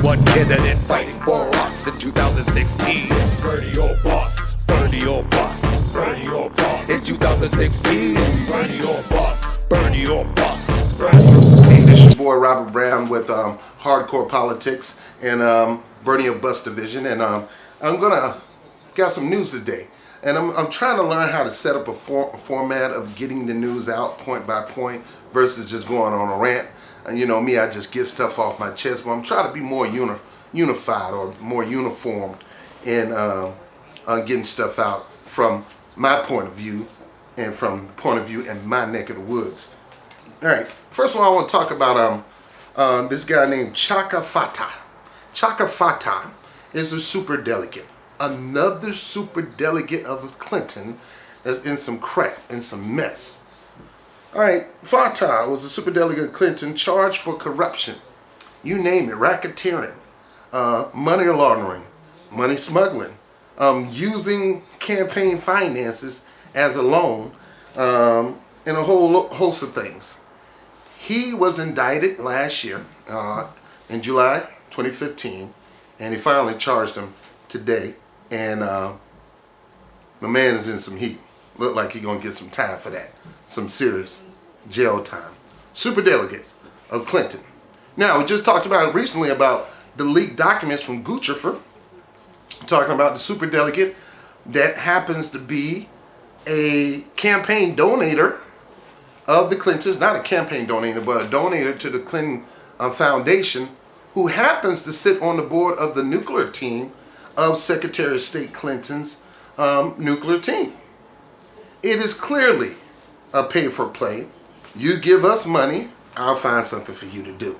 one candidate fighting for us in 2016. It's Bernie or bust, Bernie or bust, Bernie or bust. In 2016, it's Bernie or bust, Bernie or bust, Bernie. Hey, this is your boy Robert Brown with Hardcore Politics and Bernie or Bust Division, and I'm got some news today. And I'm trying to learn how to set up a format of getting the news out point by point versus just going on a rant. And you know me, I just get stuff off my chest, but I'm trying to be more unified or more uniformed in getting stuff out from my point of view and from the point of view in my neck of the woods. All right, first of all, I want to talk about this guy named Chaka Fattah. Chaka Fattah is a superdelegate. Another super delegate of Clinton that's in some crap, in some mess. All right, Fattah was a super delegate of Clinton charged for corruption. You name it, racketeering, money laundering, money smuggling, using campaign finances as a loan, and a whole host of things. He was indicted last year in July 2015, and he finally charged him today. And the man is in some heat. Look like he's going to get some time for that. Some serious jail time. Super delegates of Clinton. Now, we just talked about recently about the leaked documents from Gucifer. Talking about the super delegate that happens to be a campaign donator of the Clintons. Not a campaign donator, but a donator to the Clinton Foundation, who happens to sit on the board of the nuclear team of Secretary of State Clinton's nuclear team. It is clearly a pay-for-play. You give us money, I'll find something for you to do.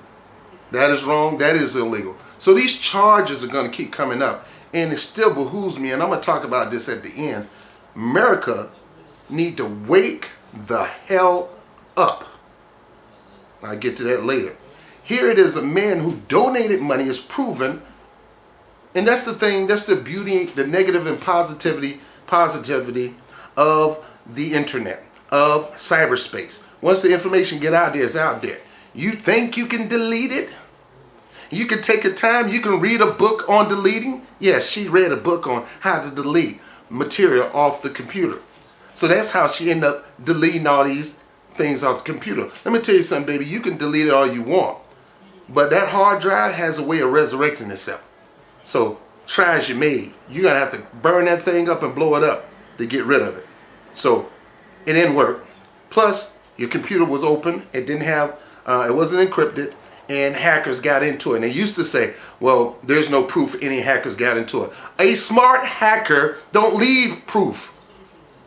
That is wrong. That is illegal. So these charges are going to keep coming up, and it still behooves me, and I'm going to talk about this at the end. America need to wake the hell up. I'll get to that later. Here it is, a man who donated money is proven. And that's the thing, that's the beauty, the negative and positivity of the internet, of cyberspace. Once the information get out there, it's out there. You think you can delete it? You can take a time, you can read a book on deleting. Yes, she read a book on how to delete material off the computer. So that's how she ended up deleting all these things off the computer. Let me tell you something, baby, you can delete it all you want, but that hard drive has a way of resurrecting itself. So try as you may, you're going to have to burn that thing up and blow it up to get rid of it. So it didn't work. Plus, your computer was open. It didn't have, it wasn't encrypted, and hackers got into it. And they used to say, well, there's no proof any hackers got into it. A smart hacker don't leave proof.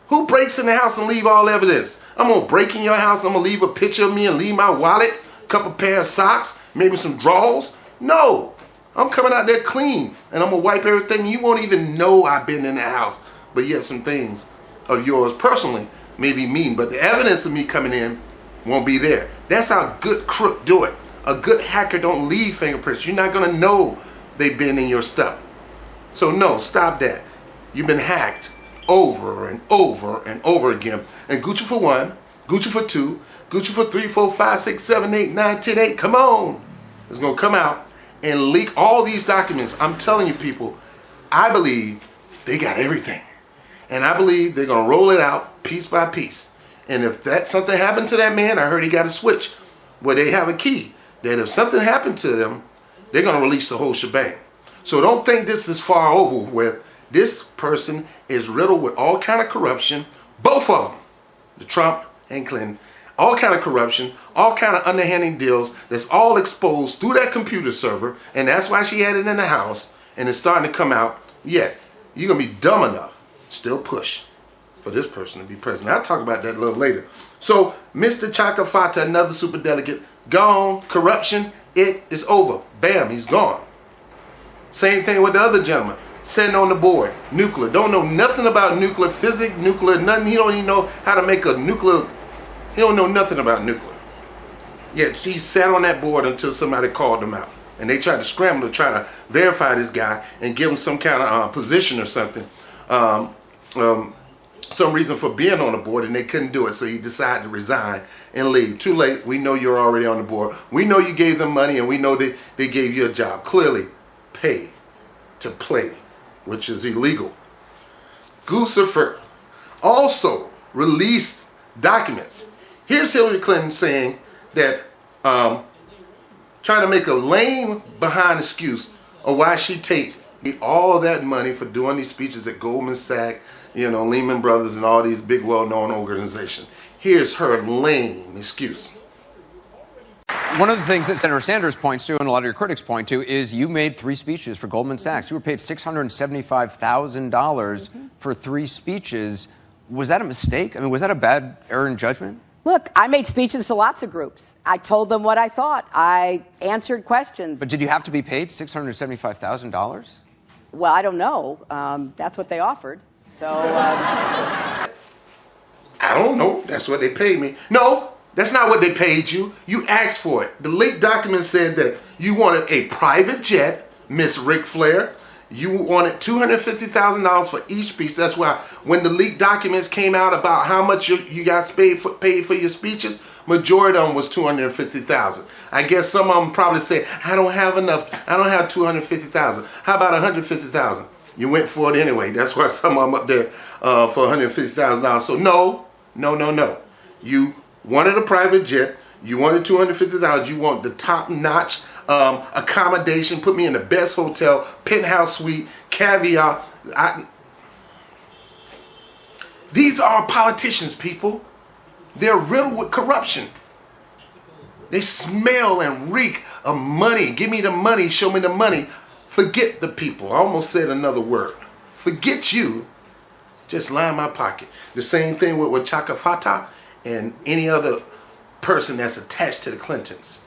Who breaks in the house and leave all evidence? I'm going to break in your house. I'm going to leave a picture of me and leave my wallet, a couple pair of socks, maybe some drawers. No. I'm coming out there clean, and I'm going to wipe everything. You won't even know I've been in the house. But yet some things of yours personally may be mean, but the evidence of me coming in won't be there. That's how good crook do it. A good hacker don't leave fingerprints. You're not going to know they've been in your stuff. So no, stop that. You've been hacked over and over and over again. And Gucci 1, Gucci 2, Gucci 3, 4, 5, 6, 7, 8, 9, 10, 8, come on. It's going to come out and leak all these documents. I'm telling you, people, I believe they got everything. And I believe they're going to roll it out piece by piece. And if something happened to that man, I heard he got a switch where they have a key that if something happened to them, they're going to release the whole shebang. So don't think this is far over with. This person is riddled with all kind of corruption. Both of them, the Trump and Clinton. All kind of corruption, all kind of underhanding deals that's all exposed through that computer server, and that's why she had it in the house, and it's starting to come out. Yet, you're going to be dumb enough, still push for this person to be president. I'll talk about that a little later. So, Mr. Chaka Fattah, another super delegate, gone. Corruption, it is over. Bam, he's gone. Same thing with the other gentleman, sitting on the board, nuclear. Don't know nothing about nuclear physics, nuclear, nothing. He don't even know how to make a nuclear. He don't know nothing about nuclear. Yet he sat on that board until somebody called him out. And they tried to scramble to try to verify this guy and give him some kind of position or something. some reason for being on the board, and they couldn't do it, so he decided to resign and leave. Too late. We know you're already on the board. We know you gave them money, and we know that they gave you a job. Clearly, pay to play, which is illegal. Gucifer also released documents. Here's Hillary Clinton saying that, trying to make a lame behind excuse of why she take all that money for doing these speeches at Goldman Sachs, Lehman Brothers, and all these big well-known organizations. Here's her lame excuse. One of the things that Senator Sanders points to, and a lot of your critics point to, is you made 3 speeches for Goldman Sachs. You were paid $675,000 for 3 speeches. Was that a mistake? I mean, was that a bad error in judgment? Look, I made speeches to lots of groups. I told them what I thought. I answered questions. But did you have to be paid $675,000? Well, I don't know. That's what they offered. So, I don't know. That's what they paid me. No, that's not what they paid you. You asked for it. The leaked document said that you wanted a private jet, Miss Ric Flair. You wanted $250,000 for each speech. That's why when the leaked documents came out about how much you guys paid for your speeches, majority of them was $250,000. I guess some of them probably said, I don't have enough. I don't have $250,000. How about $150,000? You went for it anyway. That's why some of them up there for $150,000. So no. You wanted a private jet. You wanted $250,000. You want the top-notch accommodation. Put me in the best hotel, penthouse suite, caviar. These are politicians, people. They're riddled with corruption. They smell and reek of money. Give me the money. Show me the money. Forget the people. I almost said another word. Forget you. Just line my pocket. The same thing with Chaka Fattah and any other person that's attached to the Clintons.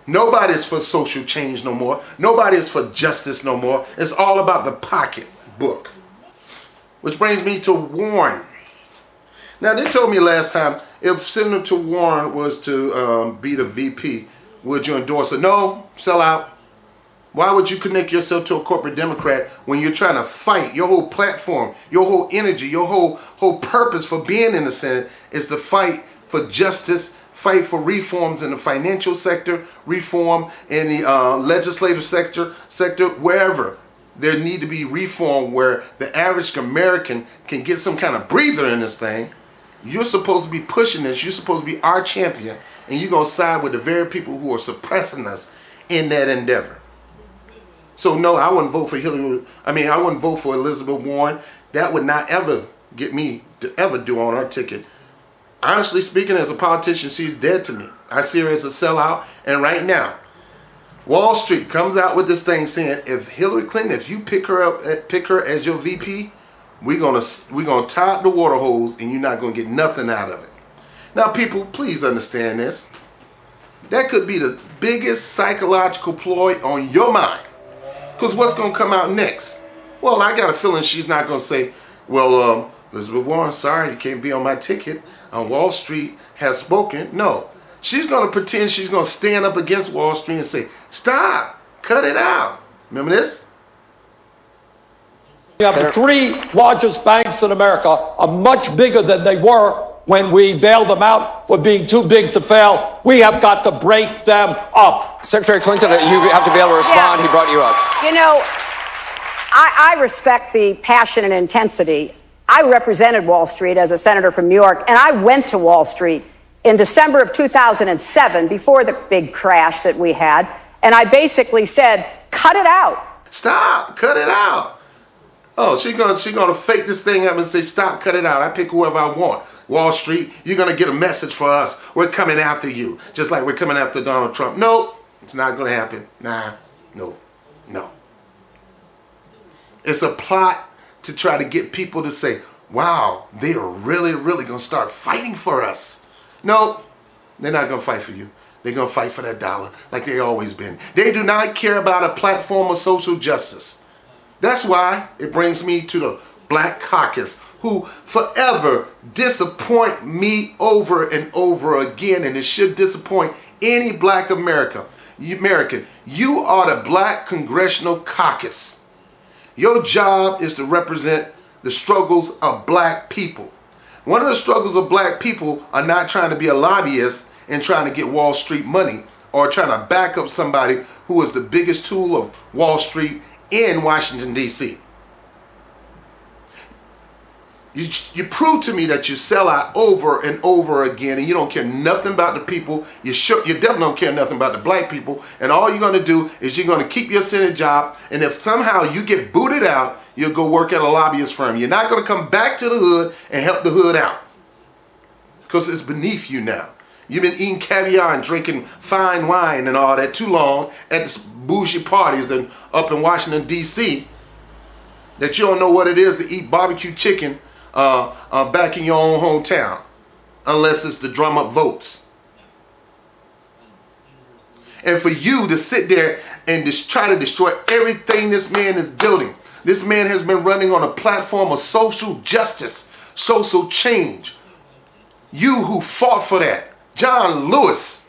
Nobody's for social change no more. Nobody's for justice no more. It's all about the pocketbook. Which brings me to Warren. Now, they told me last time, if Senator Warren was to be the VP, would you endorse it? No, sell out. Why would you connect yourself to a corporate Democrat when you're trying to fight? Your whole platform, your whole energy, your whole purpose for being in the Senate is to fight for justice, fight for reforms in the financial sector, reform in the legislative sector, wherever. There need to be reform where the average American can get some kind of breather in this thing. You're supposed to be pushing this. You're supposed to be our champion. And you're going to side with the very people who are suppressing us in that endeavor. So no, I wouldn't vote for I wouldn't vote for Elizabeth Warren. That would not ever get me to ever do on her ticket. Honestly speaking, as a politician, she's dead to me. I see her as a sellout. And right now, Wall Street comes out with this thing saying, if Hillary Clinton, if you pick her as your VP, we're gonna tie up the water hose and you're not gonna get nothing out of it. Now, people, please understand this. That could be the biggest psychological ploy on your mind. Because what's going to come out next? Well, I got a feeling she's not going to say, well, Elizabeth Warren, sorry, you can't be on my ticket. Wall Street has spoken. No. She's going to pretend she's going to stand up against Wall Street and say, stop, cut it out. Remember this? We have the 3 largest banks in America are much bigger than they were when we bailed them out for being too big to fail. We have got to break them up. Secretary Clinton, you have to be able to respond. Yeah. He brought you up. You know, I respect the passion and intensity. I represented Wall Street as a senator from New York, and I went to Wall Street in December of 2007, before the big crash that we had, and I basically said, cut it out. Stop, cut it out. Oh, she's gonna fake this thing up and say, stop, cut it out. I pick whoever I want. Wall Street, you're gonna get a message for us. We're coming after you, just like we're coming after Donald Trump. No, it's not gonna happen. Nah, no. It's a plot to try to get people to say, wow, they are really, really gonna start fighting for us. No, they're not gonna fight for you. They're gonna fight for that dollar like they always been. They do not care about a platform of social justice. That's why it brings me to the Black Caucus, who forever disappoint me over and over again, and it should disappoint any Black American. You are the Black Congressional Caucus. Your job is to represent the struggles of Black people. One of the struggles of black people are not trying to be a lobbyist and trying to get Wall Street money or trying to back up somebody who is the biggest tool of Wall Street in Washington, D.C. You prove to me that you sell out over and over again, and you don't care nothing about the people. You definitely don't care nothing about the black people. And all you're going to do is you're going to keep your Senate job. And if somehow you get booted out, you'll go work at a lobbyist firm. You're not going to come back to the hood and help the hood out because it's beneath you now. You've been eating caviar and drinking fine wine and all that too long at the bougie parties and up in Washington, D.C. that you don't know what it is to eat barbecue chicken back in your own hometown, unless it's to drum up votes. And for you to sit there and just try to destroy everything this man is building. This man has been running on a platform of social justice, social change. You who fought for that, John Lewis,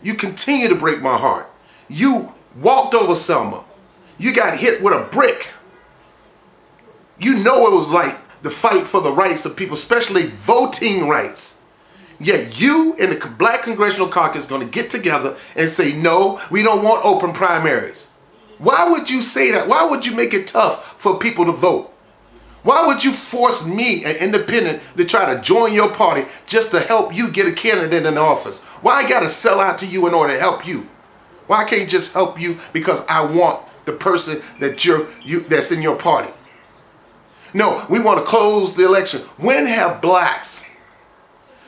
you continue to break my heart. You walked over Selma. You got hit with a brick. You know it was like the fight for the rights of people, especially voting rights. Yet you and the Black Congressional Caucus going to get together and say, no, we don't want open primaries. Why would you say that? Why would you make it tough for people to vote? Why would you force me, an independent, to try to join your party just to help you get a candidate in office? Why I got to sell out to you in order to help you? Why I can't just help you because I want the person that that's in your party? No, we want to close the election. When have blacks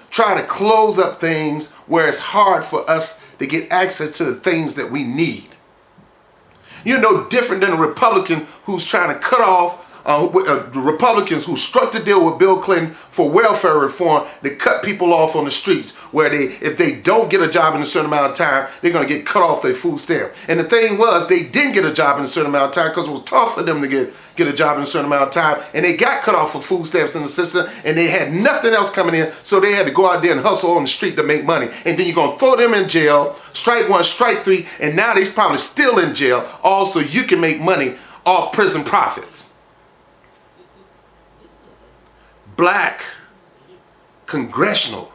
tried to close up things where it's hard for us to get access to the things that we need? You're no different than a Republican who's trying to cut off the Republicans who struck the deal with Bill Clinton for welfare reform to cut people off on the streets where if they don't get a job in a certain amount of time, they're going to get cut off their food stamp. And the thing was, they didn't get a job in a certain amount of time because it was tough for them to get a job in a certain amount of time, and they got cut off for food stamps in the system, and they had nothing else coming in, so they had to go out there and hustle on the street to make money. And then you're going to throw them in jail, strike one, strike three, and now they're probably still in jail, all so you can make money off prison profits. Black Congressional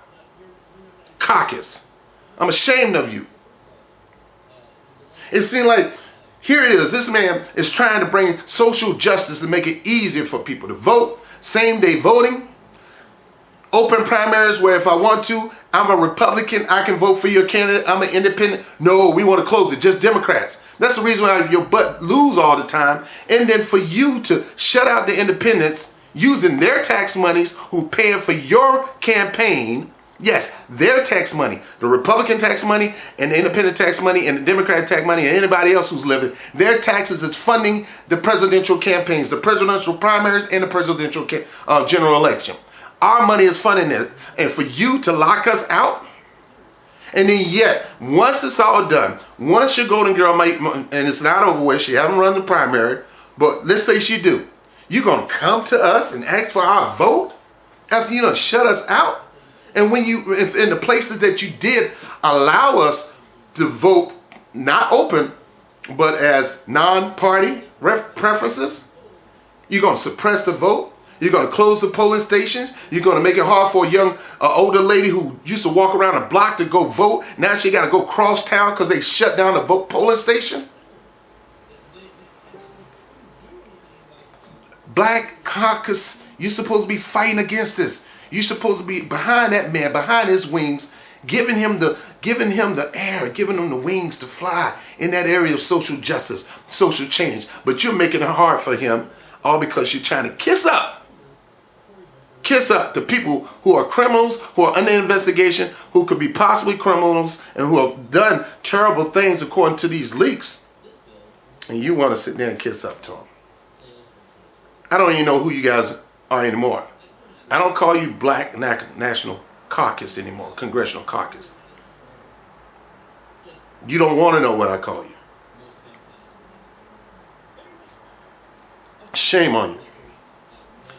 Caucus, I'm ashamed of you. It seems like here it is. This man is trying to bring social justice to make it easier for people to vote, same day voting, open primaries where if I want to, I'm a Republican, I can vote for your candidate, I'm an independent. No, we want to close it, just Democrats. That's the reason why your butt lose all the time. And then for you to shut out the independents using their tax monies who paying for your campaign. Yes, their tax money, the Republican tax money and the independent tax money and the Democratic tax money and anybody else who's living, their taxes is funding the presidential campaigns, the presidential primaries and the presidential general election. Our money is funding it. And for you to lock us out, and then yet, once it's all done, once your golden girl might, and it's not over with, she haven't run the primary, but let's say she do, you gonna come to us and ask for our vote after you done shut us out? And when if in the places that you did allow us to vote not open, but as non-party preferences, you're gonna suppress the vote? You're gonna close the polling stations? You're gonna make it hard for a young, older lady who used to walk around a block to go vote? Now she gotta go cross town because they shut down the polling station? Black Caucus, you're supposed to be fighting against this. You're supposed to be behind that man, behind his wings, giving him the air, giving him the wings to fly in that area of social justice, social change. But you're making it hard for him, all because you're trying to kiss up the people who are criminals, who are under investigation, who could be possibly criminals, and who have done terrible things according to these leaks. And you want to sit there and kiss up to them. I don't even know who you guys are anymore. I don't call you Black National Caucus anymore, Congressional Caucus. You don't want to know what I call you. Shame on you.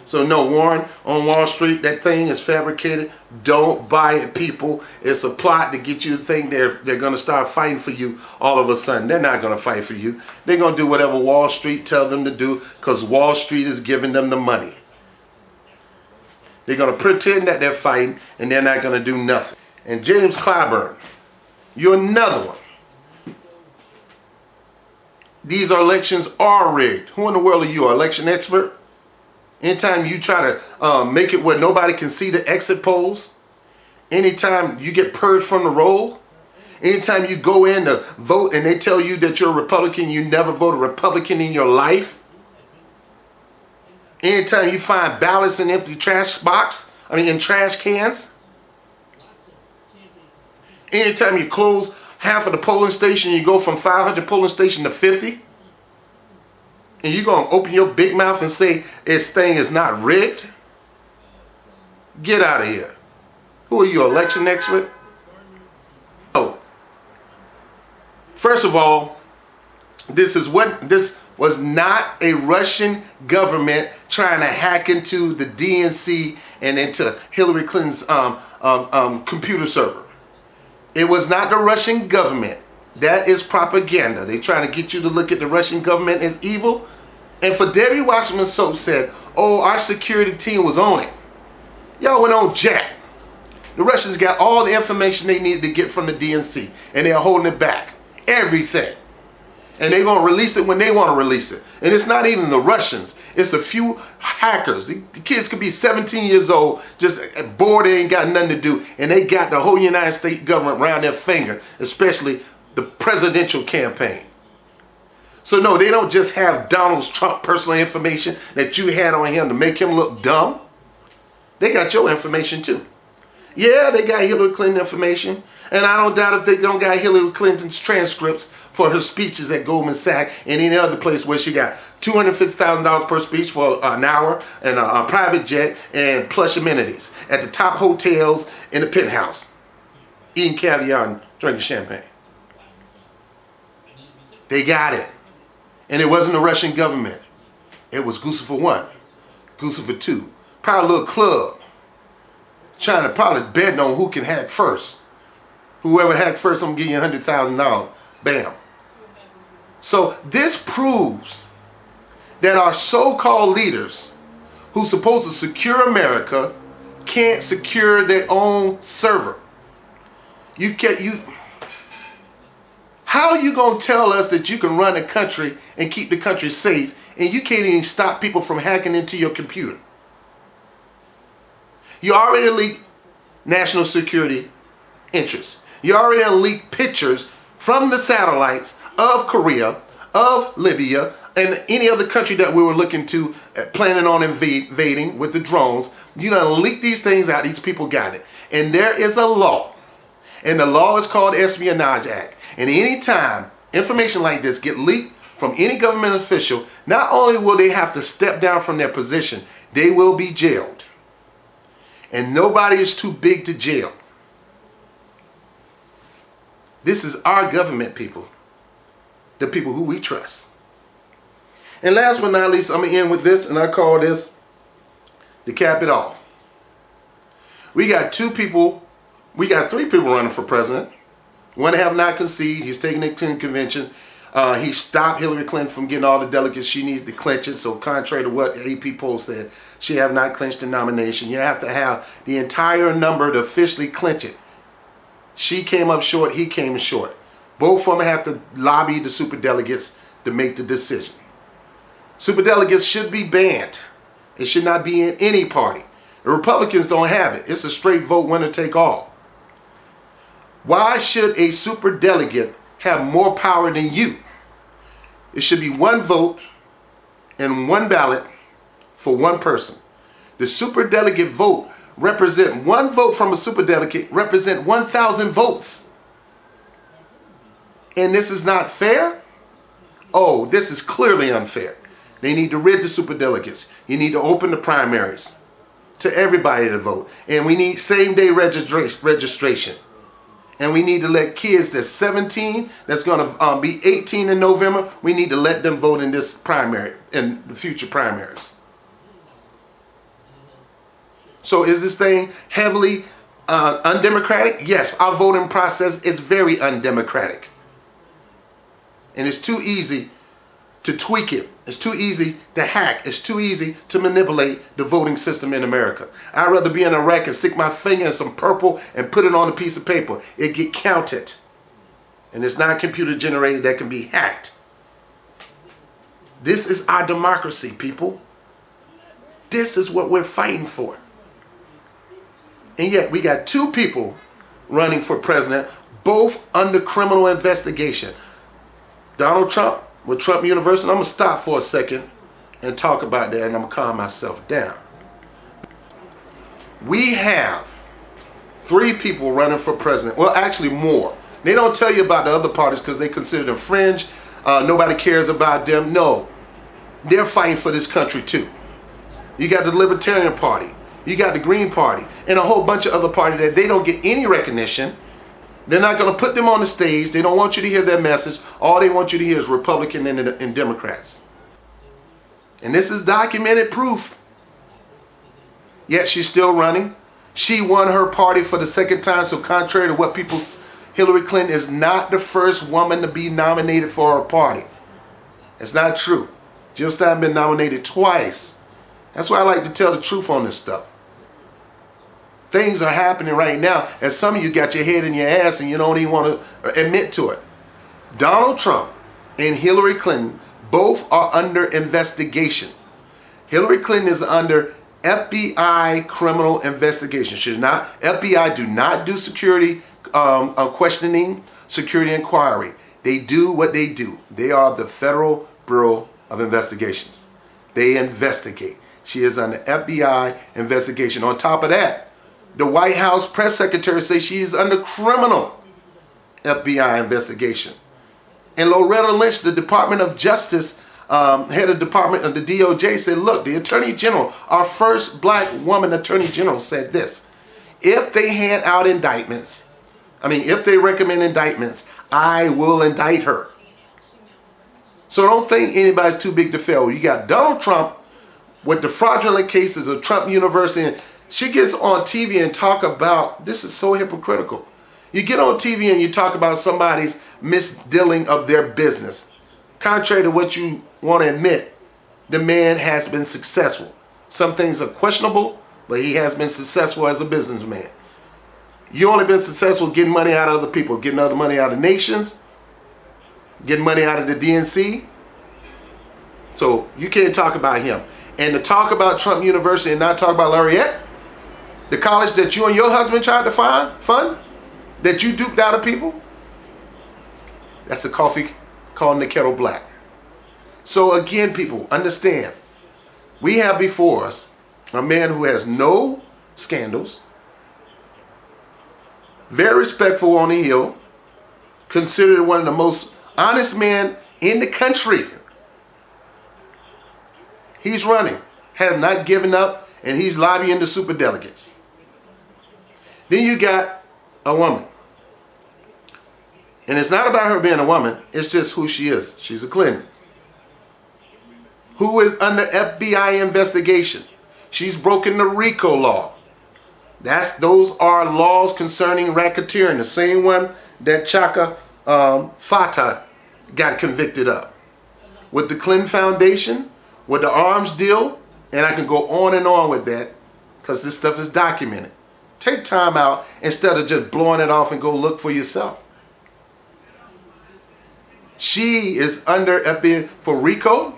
So no, Warren, on Wall Street, that thing is fabricated. Don't buy it, people. It's a plot to get you to think they're going to start fighting for you all of a sudden. They're not going to fight for you. They're going to do whatever Wall Street tells them to do because Wall Street is giving them the money. They're going to pretend that they're fighting, and they're not going to do nothing. And James Clyburn, you're another one. These elections are rigged. Who in the world are you, an election expert? Anytime you try to make it where nobody can see the exit polls, anytime you get purged from the roll, anytime you go in to vote and they tell you that you're a Republican, you never voted Republican in your life. Anytime you find ballots in empty trash in trash cans. Anytime you close half of the polling station, you go from 500 polling station to 50. And you're going to open your big mouth and say this thing is not rigged? Get out of here. Who are you, election expert? Oh. First of all, this was not a Russian government trying to hack into the DNC and into Hillary Clinton's computer server. It was not the Russian government. That is propaganda. They're trying to get you to look at the Russian government as evil. And for Debbie Wasserman Soap said, oh, our security team was on it. Y'all went on jack. The Russians got all the information they needed to get from the DNC, and they're holding it back. Everything. And they're going to release it when they want to release it. And it's not even the Russians. It's a few hackers. The kids could be 17 years old, just bored, they ain't got nothing to do. And they got the whole United States government around their finger, especially the presidential campaign. So no, they don't just have Donald Trump personal information that you had on him to make him look dumb. They got your information too. Yeah, they got Hillary Clinton information. And I don't doubt if they don't got Hillary Clinton's transcripts for her speeches at Goldman Sachs and any other place where she got $250,000 per speech for an hour and a private jet and plush amenities at the top hotels in the penthouse, eating caviar and drinking champagne. They got it. And it wasn't the Russian government. It was Gucifer 1, Gucifer 2. Probably a little club trying to probably bet on who can hack first. Whoever hacked first, I'm going to give you $100,000. Bam. So this proves that our so-called leaders who's supposed to secure America can't secure their own server. How are you going to tell us that you can run a country and keep the country safe and you can't even stop people from hacking into your computer? You already leaked national security interests. You already leaked pictures from the satellites of Korea, of Libya, and any other country that we were looking to, planning on invading with the drones. You done leaked these things out. These people got it. And there is a law. And the law is called Espionage Act. And anytime information like this get leaked from any government official, not only will they have to step down from their position, they will be jailed. And nobody is too big to jail. This is our government, people. The people who we trust. And last but not least, I'm going to end with this, and I call this to cap it off. We got three people running for president. One have not conceded. He's taking the Clinton convention. He stopped Hillary Clinton from getting all the delegates she needs to clinch it. So contrary to what the AP poll said, she have not clinched the nomination. You have to have the entire number to officially clinch it. She came up short. He came short. Both of them have to lobby the superdelegates to make the decision. Superdelegates should be banned. It should not be in any party. The Republicans don't have it. It's a straight vote, winner take all. Why should a superdelegate have more power than you? It should be one vote and one ballot for one person. The superdelegate vote represent one vote from a superdelegate represent 1,000 votes. And this is not fair? Oh, this is clearly unfair. They need to rid the superdelegates. You need to open the primaries to everybody to vote. And we need same-day registration. And we need to let kids that's 17, that's going to be 18 in November, we need to let them vote in this primary, in the future primaries. So is this thing heavily undemocratic? Yes, our voting process is very undemocratic. And it's too easy to tweak it. It's too easy to hack. It's too easy to manipulate the voting system in America. I'd rather be in Iraq and stick my finger in some purple and put it on a piece of paper. It get counted. And it's not computer generated that can be hacked. This is our democracy, people. This is what we're fighting for. And yet we got two people running for president, both under criminal investigation. Donald Trump with Trump University. I'm going to stop for a second and talk about that, and I'm going to calm myself down. We have 3 people running for president. Well, actually more. They don't tell you about the other parties because they consider them fringe. Nobody cares about them. No, they're fighting for this country too. You got the Libertarian Party. You got the Green Party. And a whole bunch of other parties that they don't get any recognition. They're not going to put them on the stage. They don't want you to hear their message. All they want you to hear is Republican and Democrats. And this is documented proof. Yet she's still running. She won her party for the second time. So contrary to what people, Hillary Clinton is not the first woman to be nominated for her party. It's not true. Jill Stein been nominated twice. That's why I like to tell the truth on this stuff. Things are happening right now, and some of you got your head in your ass and you don't even want to admit to it. Donald Trump and Hillary Clinton both are under investigation. Hillary Clinton is under FBI criminal investigation. She's not. FBI do not do security questioning, security inquiry. They do what they do. They are the Federal Bureau of Investigations. They investigate. She is under FBI investigation. On top of that, the White House press secretary says she is under criminal FBI investigation. And Loretta Lynch, the Department of Justice, head of department of the DOJ, said, look, the Attorney General, our first black woman Attorney General, said this: if they hand out indictments, if they recommend indictments, I will indict her. So don't think anybody's too big to fail. You got Donald Trump with the fraudulent cases of Trump University, and she gets on TV and talk about, this is so hypocritical. You get on TV and you talk about somebody's misdealing of their business. Contrary to what you want to admit, the man has been successful. Some things are questionable, but he has been successful as a businessman. You only been successful getting money out of other people, getting other money out of nations, getting money out of the DNC. So you can't talk about him. And to talk about Trump University and not talk about Laureate, the college that you and your husband tried to fund, that you duped out of people, that's the coffee calling the kettle black. So again, people, understand, we have before us a man who has no scandals, very respectful on the Hill, considered one of the most honest men in the country. He's running, has not given up, and he's lobbying the superdelegates. Then you got a woman. And it's not about her being a woman, it's just who she is. She's a Clinton, who is under FBI investigation. She's broken the RICO law. Those are laws concerning racketeering, the same one that Chaka Fattah got convicted of. With the Clinton Foundation, with the arms deal, and I can go on and on with that because this stuff is documented. Take time out instead of just blowing it off and go look for yourself. She is under FBI for RICO.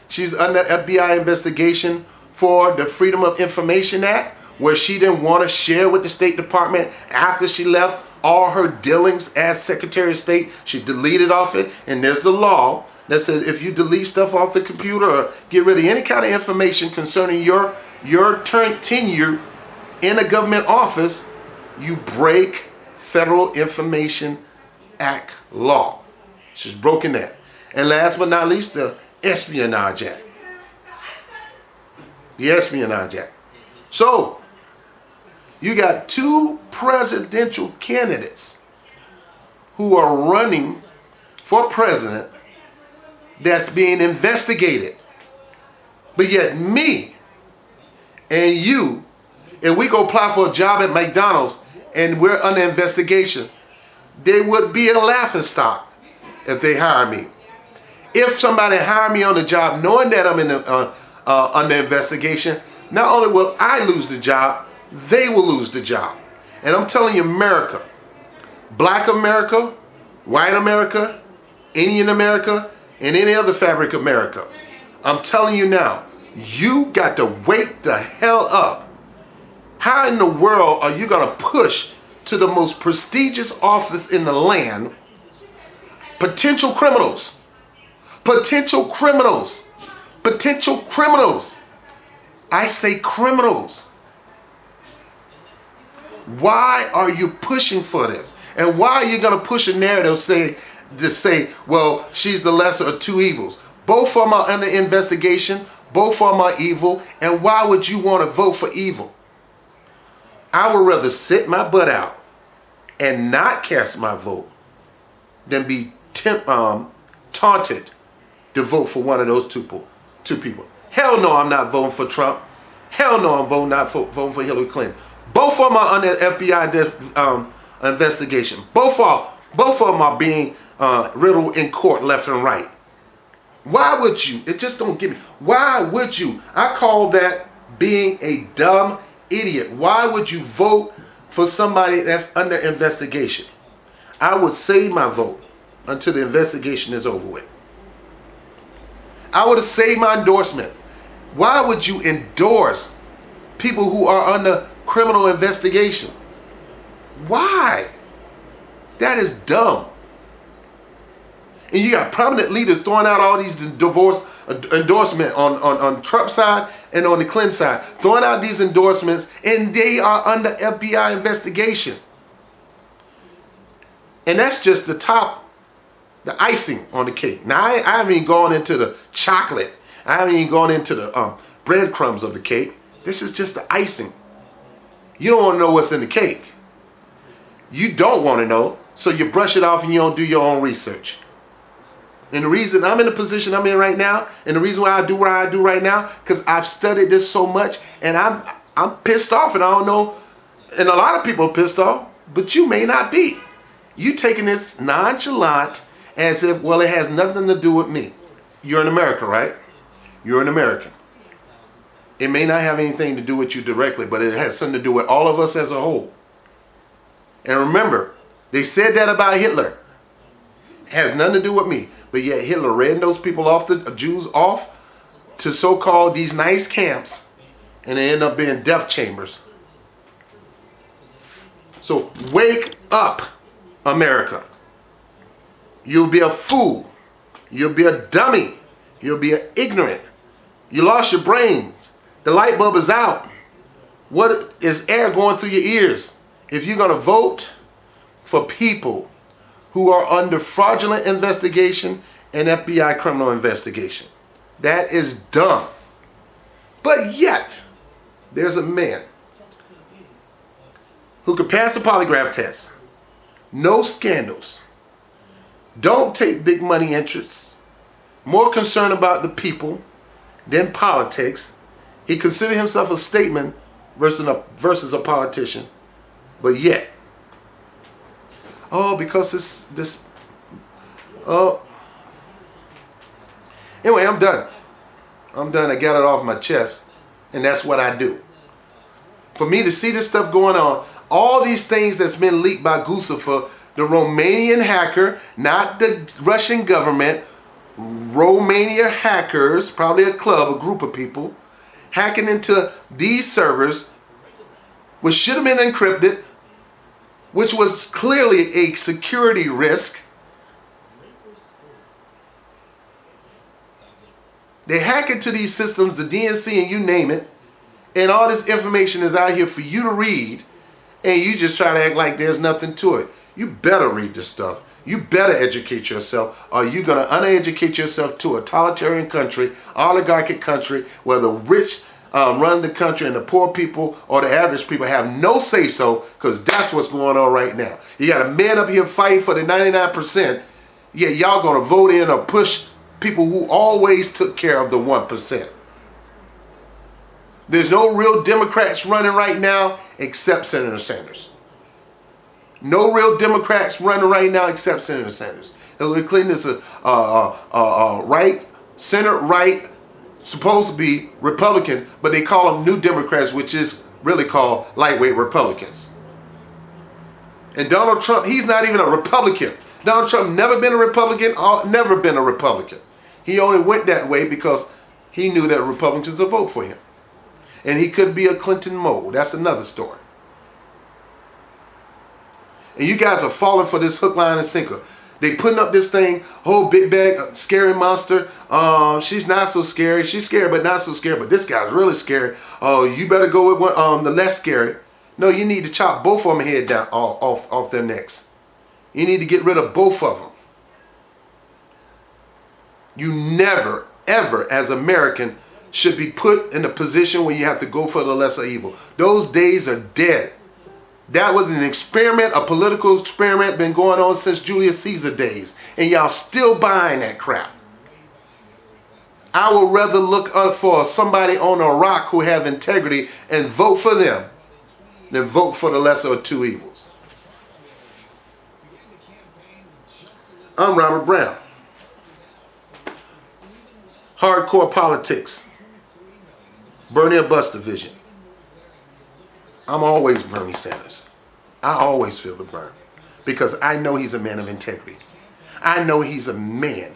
She's under FBI investigation for the Freedom of Information Act, where she didn't want to share with the State Department after she left all her dealings as Secretary of State. She deleted off it, and there's the law that says if you delete stuff off the computer or get rid of any kind of information concerning your tenure in a government office, you break Federal Information Act law. She's broken that. And last but not least, the Espionage Act. The Espionage Act. So, you got 2 presidential candidates who are running for president that's being investigated. But yet me and you, if we go apply for a job at McDonald's and we're under investigation, they would be a laughingstock if they hire me. If somebody hired me on the job knowing that I'm in the, under investigation, not only will I lose the job, they will lose the job. And I'm telling you, America, Black America, White America, Indian America, and any other fabric America, I'm telling you now, you got to wake the hell up. How in the world are you going to push to the most prestigious office in the land potential criminals? Potential criminals. Potential criminals. I say criminals. Why are you pushing for this? And why are you going to push a narrative to say, well, she's the lesser of two evils? Both of them are under investigation. Both of them are evil. And why would you want to vote for evil? I would rather sit my butt out and not cast my vote than be taunted to vote for one of those two people. Hell no, I'm not voting for Trump. Hell no, I'm not voting for Hillary Clinton. Both of them are under FBI investigation. Both of them are being riddled in court left and right. Why would you? It just don't get me. Why would you? I call that being a dumb idiot. Why would you vote for somebody that's under investigation? I would save my vote until the investigation is over with. I would have saved my endorsement. Why would you endorse people who are under criminal investigation? Why? That is dumb. And you got prominent leaders throwing out all these endorsement on Trump's side and on the Clinton side, throwing out these endorsements, and they are under FBI investigation. And that's just the top, the icing on the cake. Now, I haven't even gone into the chocolate. I haven't even gone into the breadcrumbs of the cake. This is just the icing. You don't want to know what's in the cake. You don't want to know, so you brush it off and you don't do your own research. And the reason I'm in the position I'm in right now, and the reason why I do what I do right now, because I've studied this so much, and I'm pissed off, and I don't know, and a lot of people are pissed off, but you may not be. You taking this nonchalant as if, well, it has nothing to do with me. You're in America, right? You're an American. It may not have anything to do with you directly, but it has something to do with all of us as a whole. And remember, they said that about Hitler. It has nothing to do with me. But yet Hitler ran those people off, the Jews off to so-called these nice camps, and they end up being death chambers. So wake up, America. You'll be a fool. You'll be a dummy. You'll be ignorant. You lost your brains. The light bulb is out. What is air going through your ears? If you're going to vote for people who are under fraudulent investigation and FBI criminal investigation, that is dumb. But yet, there's a man who could pass a polygraph test, no scandals, don't take big money interests, more concerned about the people than politics. He considered himself a statesman versus a politician, but yet, because anyway, I'm done. I got it off my chest, and that's what I do. For me to see this stuff going on, all these things that's been leaked by Gucifer, the Romanian hacker, not the Russian government, Romania hackers, probably a club, a group of people, hacking into these servers, which should have been encrypted, which was clearly a security risk. They hack into these systems, the DNC and you name it, and all this information is out here for you to read, and you just try to act like there's nothing to it. You better read this stuff. You better educate yourself, or you're going to uneducate yourself to a totalitarian country, oligarchic country, where the rich run the country and the poor people or the average people have no say-so, because that's what's going on right now. You got a man up here fighting for the 99%, yet y'all going to vote in or push people who always took care of the 1%. There's no real Democrats running right now except Senator Sanders. No real Democrats running right now except Senator Sanders. Hillary Clinton is a right, center-right, supposed to be Republican, but they call them New Democrats, which is really called lightweight Republicans. And Donald Trump, he's not even a Republican. Donald Trump never been a Republican, never been a Republican. He only went that way because he knew that Republicans would vote for him. And he could be a Clinton mole. That's another story. And you guys are falling for this hook, line, and sinker. They putting up this thing, whole big bag, scary monster. She's not so scary. She's scary, but not so scary. But this guy's really scary. Oh, you better go with one, the less scary. No, you need to chop both of them head down off their necks. You need to get rid of both of them. You never, ever, as American, should be put in a position where you have to go for the lesser evil. Those days are dead. That was an experiment, a political experiment, been going on since Julius Caesar days. And y'all still buying that crap. I would rather look up for somebody on a rock who have integrity and vote for them than vote for the lesser of two evils. I'm Robert Brown. Hardcore politics. Bernie or bust division. I'm always Bernie Sanders. I always feel the burn because I know he's a man of integrity. I know he's a man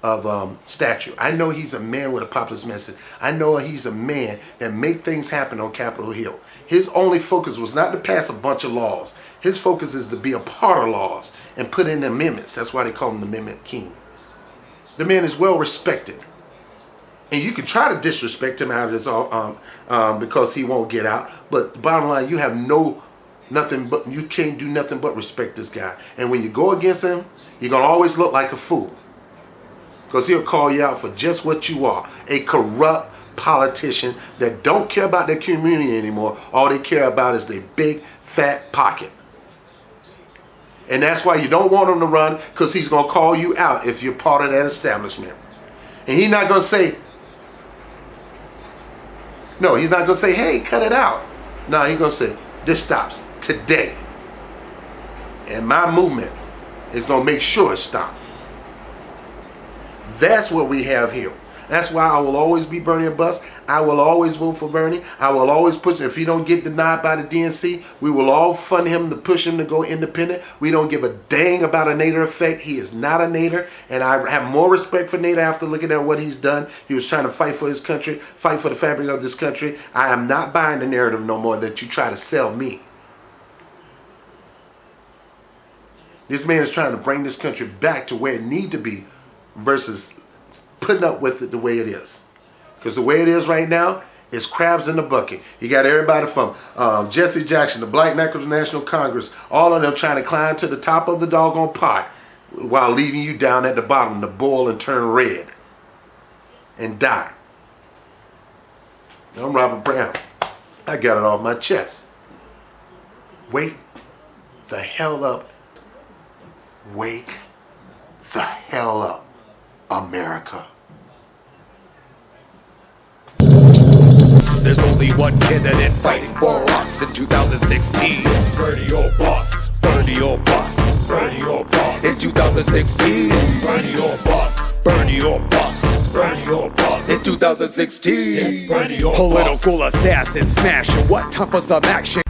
of stature. I know he's a man with a populist message. I know he's a man that make things happen on Capitol Hill. His only focus was not to pass a bunch of laws. His focus is to be a part of laws and put in amendments. That's why they call him the Amendment King. The man is well respected. And you can try to disrespect him out of this because he won't get out. But the bottom line, you have nothing but, you can't do nothing but respect this guy. And when you go against him, you're going to always look like a fool. Because he'll call you out for just what you are. A corrupt politician that don't care about their community anymore. All they care about is their big, fat pocket. And that's why you don't want him to run, because he's going to call you out if you're part of that establishment. And he's not going to say, no, he's not going to say, hey, cut it out. No, he's going to say, this stops today. And my movement is going to make sure it stops. That's what we have here. That's why I will always be Bernie or bust. I will always vote for Bernie. I will always push him. If he don't get denied by the DNC, we will all fund him to push him to go independent. We don't give a dang about a Nader effect. He is not a Nader. And I have more respect for Nader after looking at what he's done. He was trying to fight for his country, fight for the fabric of this country. I am not buying the narrative no more that you try to sell me. This man is trying to bring this country back to where it needs to be versus putting up with it the way it is. Because the way it is right now is crabs in the bucket. You got everybody from Jesse Jackson, the Black National Congress, all of them trying to climb to the top of the doggone pot while leaving you down at the bottom to boil and turn red and die. I'm Robert Brown. I got it off my chest. Wake the hell up. Wake the hell up, America. There's only one candidate fighting for us in 2016. It's Bernie or bust. Bernie or bust. Bernie or bust. In 2016. It's Bernie or bust. Bernie or bust. Bernie or bust. In 2016. It's Bernie or bust. Political assassin smashing. What time for some action?